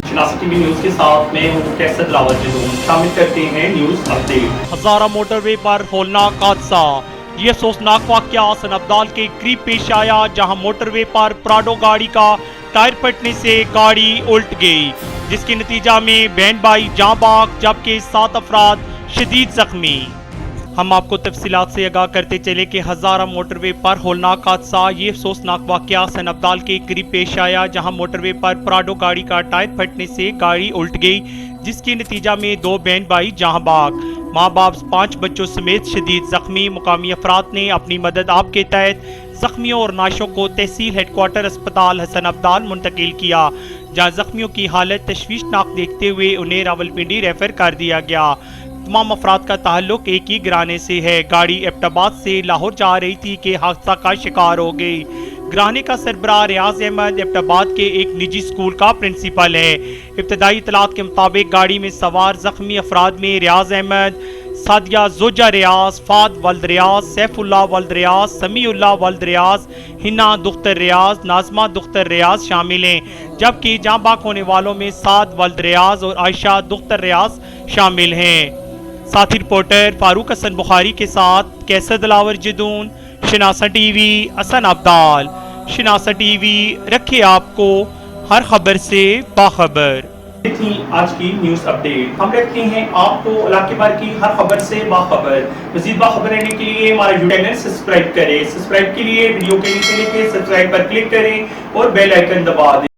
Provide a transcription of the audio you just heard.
شناسی T V news کے ساتھ میں ہوں کیسر دلاور جدون شامل کرتے ہیں نیوز اپڈیٹ۔ ہزارہ موٹر وے پر ہولناک حادثہ۔ یہ افسوسناک واقعہ سن ابدال کے قریب پیش آیا جہاں موٹر وے پر پراڈو گاڑی کا ٹائر پھٹنے سے گاڑی الٹ گئی، جس کے نتیجہ میں بہن بھائی جاں بحق جبکہ 7 افراد شدید زخمی۔ ہم آپ کو تفصیلات سے آگاہ کرتے چلے کہ ہزارہ موٹر وے پر ہولناک حادثہ۔ یہ افسوسناک واقعہ سن ابدال کے قریب پیش آیا جہاں موٹر وے پر پراڈو گاڑی کا ٹائر پھٹنے سے گاڑی الٹ گئی، جس کے نتیجہ میں 2 بہن بھائی جاں بحق، ماں باپ 5 بچوں سمیت شدید زخمی۔ مقامی افراد نے اپنی مدد آپ کے تحت زخمیوں اور نعشوں کو تحصیل ہیڈ کوارٹر اسپتال حسن ابدال منتقل کیا، جہاں زخمیوں کی حالت تشویشناک دیکھتے ہوئے انہیں راولپنڈی ریفر کر دیا گیا۔ تمام افراد کا تعلق ایک ہی گرانے سے ہے۔ گاڑی ایبٹ آباد سے لاہور جا رہی تھی کہ حادثہ کا شکار ہو گئی۔ گرانے کا سربراہ ریاض احمد ایبٹ آباد کے ایک نجی سکول کا پرنسپل ہے۔ ابتدائی اطلاعات کے مطابق گاڑی میں سوار زخمی افراد میں ریاض احمد، سعدیہ زوجہ ریاض، فہد ولد ریاض، سیف اللہ ولد ریاض، سمیع اللہ ولد ریاض، ہنا دختر ریاض، ناظمہ دختر ریاض شامل ہیں، جبکہ جاں بحق ہونے والوں میں سعد ولد ریاض اور عائشہ دختر ریاض شامل ہیں۔ ساتھی رپورٹر فاروق حسن بخاری کے ساتھ کیسر دلاور جدون، شناسا ٹی وی، حسن ابدال۔ شناسا ٹی وی رکھے آپ کو ہر خبر سے باخبر۔ یہ تھی آج کی نیوز اپڈیٹ۔ ہم رکھتے ہیں آپ کو علاقے بھر کی ہر خبر سے باخبر۔ مزید باخبر رہنے کے لیے ہمارا یوٹیوب چینل سبسکرائب کریں۔ سبسکرائب کے لیے ویڈیو کے نیچے لکھیں سبسکرائب پر کلک کریں اور بیل آئیکن دبا دیں۔